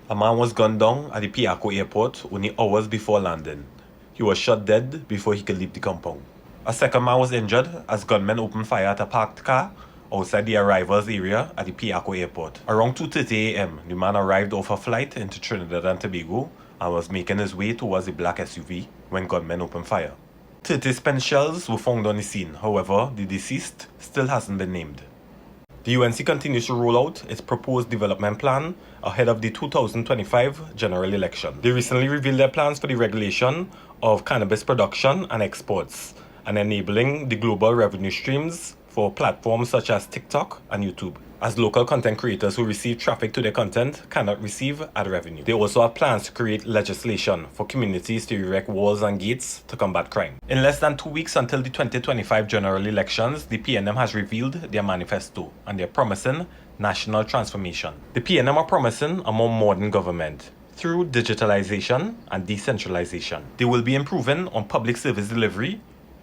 A man was gunned down at the Piako airport only hours before landing. He was shot dead before he could leave the compound. A second man was injured as gunmen opened fire at a parked car outside the arrivals area at the Piako airport. Around 2:30 a.m., the man arrived off a flight into Trinidad and Tobago and was making his way towards a black SUV when gunmen opened fire. 30 spent shells were found on the scene. However, the deceased still hasn't been named. The UNC continues to roll out its proposed development plan ahead of the 2025 general election. They recently revealed their plans for the regulation of cannabis production and exports and enabling the global revenue streams for platforms such as TikTok and YouTube, as local content creators who receive traffic to their content cannot receive ad revenue. They also have plans to create legislation for communities to erect walls and gates to combat crime. In less than 2 weeks until the 2025 general elections, the PNM has revealed their manifesto and they're promising national transformation. The PNM are promising a more modern government through digitalization and decentralization. They will be improving on public service delivery,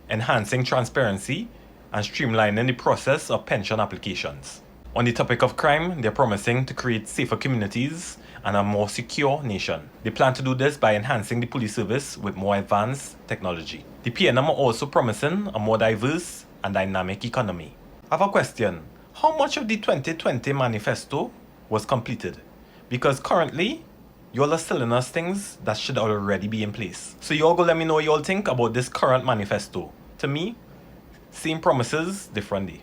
enhancing transparency, and streamlining the process of pension applications. On the topic of crime, they're promising to create safer communities and a more secure nation. They plan to do this by enhancing the police service with more advanced technology. The PNM are also promising a more diverse and dynamic economy. I have a question. How much of the 2020 manifesto was completed? Because currently, y'all are selling us things that should already be in place. So y'all go let me know what y'all think about this current manifesto. To me, same promises, different day.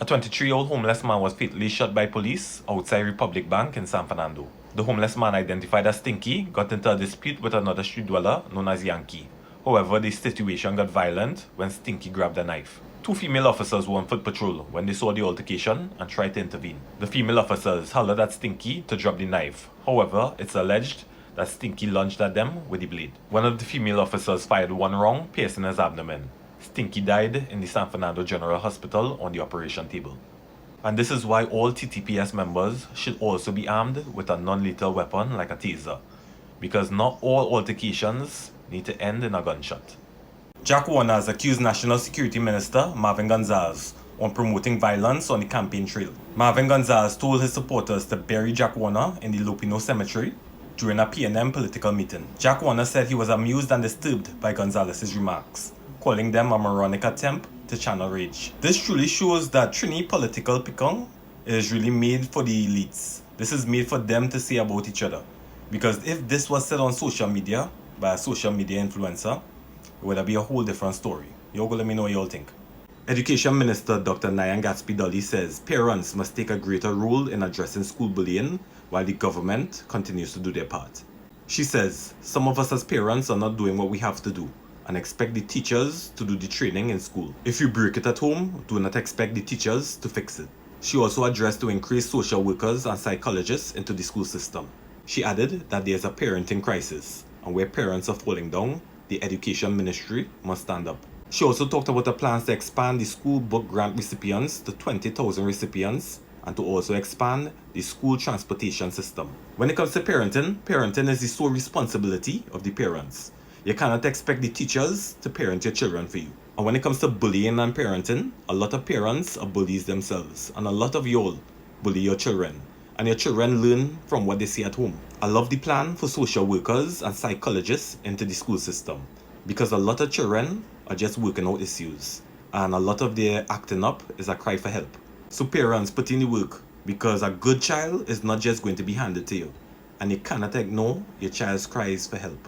A 23-year-old homeless man was fatally shot by police outside Republic Bank in San Fernando. The homeless man, identified as Stinky, got into a dispute with another street dweller known as Yankee. However, the situation got violent when Stinky grabbed a knife. 2 female officers were on foot patrol when they saw the altercation and tried to intervene. The female officers hollered at Stinky to drop the knife. However, it's alleged that Stinky lunged at them with the blade. One of the female officers fired one round, piercing his abdomen. Stinky died in the San Fernando General Hospital on the operation table. And this is why all TTPS members should also be armed with a non-lethal weapon like a taser, because not all altercations need to end in a gunshot. Jack Warner has accused National Security Minister Marvin Gonzalez on promoting violence on the campaign trail. Marvin Gonzalez told his supporters to bury Jack Warner in the Lupino Cemetery during a PNM political meeting. Jack Warner said he was amused and disturbed by Gonzalez's remarks, calling them a moronic attempt to channel rage. This truly shows that Trini political picong is really made for the elites. This is made for them to say about each other. Because if this was said on social media by a social media influencer, it would be a whole different story. Y'all go let me know what y'all think. Education Minister Dr. Nyan Gatsby-Dolly says parents must take a greater role in addressing school bullying while the government continues to do their part. She says some of us as parents are not doing what we have to do and expect the teachers to do the training in school. If you break it at home, do not expect the teachers to fix it. She also addressed to increase social workers and psychologists into the school system. She added that there is a parenting crisis, and where parents are falling down, the Education Ministry must stand up. She also talked about the plans to expand the school book grant recipients to 20,000 recipients and to also expand the school transportation system. When it comes to parenting is the sole responsibility of the parents. You cannot expect the teachers to parent your children for you. And when it comes to bullying and parenting, a lot of parents are bullies themselves. And a lot of y'all bully your children. And your children learn from what they see at home. I love the plan for social workers and psychologists into the school system. Because a lot of children are just working out issues. And a lot of their acting up is a cry for help. So parents, put in the work. Because a good child is not just going to be handed to you. And you cannot ignore your child's cries for help.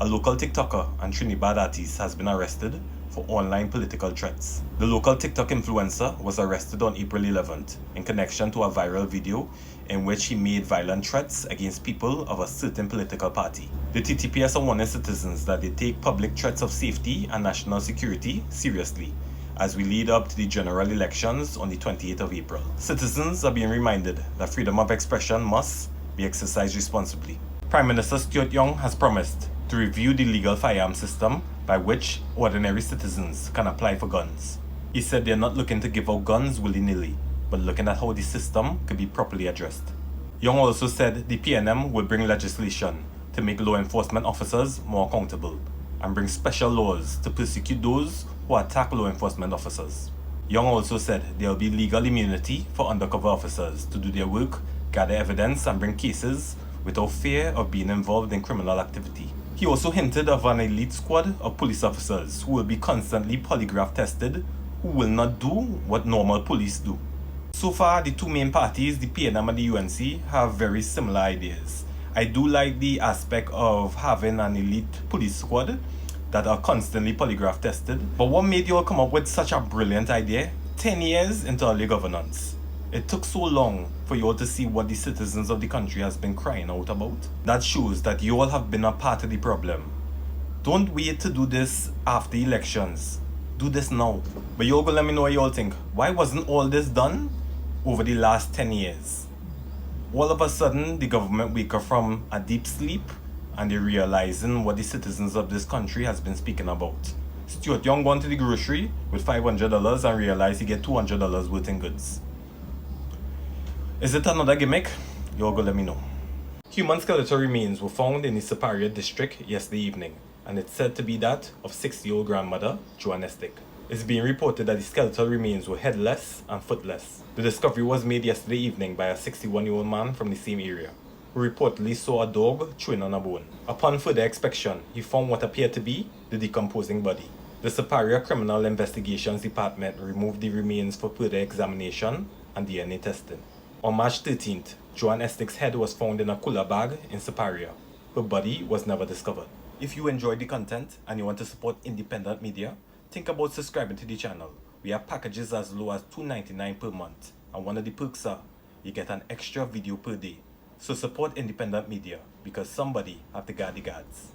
A local TikToker and Trinidad artist has been arrested for online political threats. The local TikTok influencer was arrested on April 11th in connection to a viral video in which he made violent threats against people of a certain political party. The TTPS are warning citizens that they take public threats of safety and national security seriously as we lead up to the general elections on the 28th of April. Citizens are being reminded that freedom of expression must be exercised responsibly. Prime Minister Stuart Young has promised to review the legal firearm system by which ordinary citizens can apply for guns. He said they're not looking to give out guns willy-nilly, but looking at how the system could be properly addressed. Young also said the PNM will bring legislation to make law enforcement officers more accountable and bring special laws to persecute those who attack law enforcement officers. Young also said there will be legal immunity for undercover officers to do their work, gather evidence and bring cases without fear of being involved in criminal activity. He also hinted of an elite squad of police officers who will be constantly polygraph tested, who will not do what normal police do. So far, the two main parties, the PNM and the UNC, have very similar ideas. I do like the aspect of having an elite police squad that are constantly polygraph tested. But what made you all come up with such a brilliant idea 10 years into early governance? It took so long for you all to see what the citizens of the country has been crying out about. That shows that you all have been a part of the problem. Don't wait to do this after elections. Do this now. But you all go let me know what you all think. Why wasn't all this done over the last 10 years? All of a sudden, the government wake up from a deep sleep and they're realizing what the citizens of this country has been speaking about. Stuart Young went to the grocery with $500 and realized he get $200 worth in goods. Is it another gimmick? You all go let me know. Human skeletal remains were found in the Superior district yesterday evening, and it's said to be that of 60-year-old grandmother Joan Estick. It's being reported that the skeletal remains were headless and footless. The discovery was made yesterday evening by a 61-year-old man from the same area, who reportedly saw a dog chewing on a bone. Upon further inspection, he found what appeared to be the decomposing body. The Superior Criminal Investigations Department removed the remains for further examination and DNA testing. On March 13th, Joan Estick's head was found in a cooler bag in Superior. Her body was never discovered. If you enjoyed the content and you want to support independent media, think about subscribing to the channel. We have packages as low as $2.99 per month, and one of the perks are you get an extra video per day. So support independent media, because somebody have to guard the guards.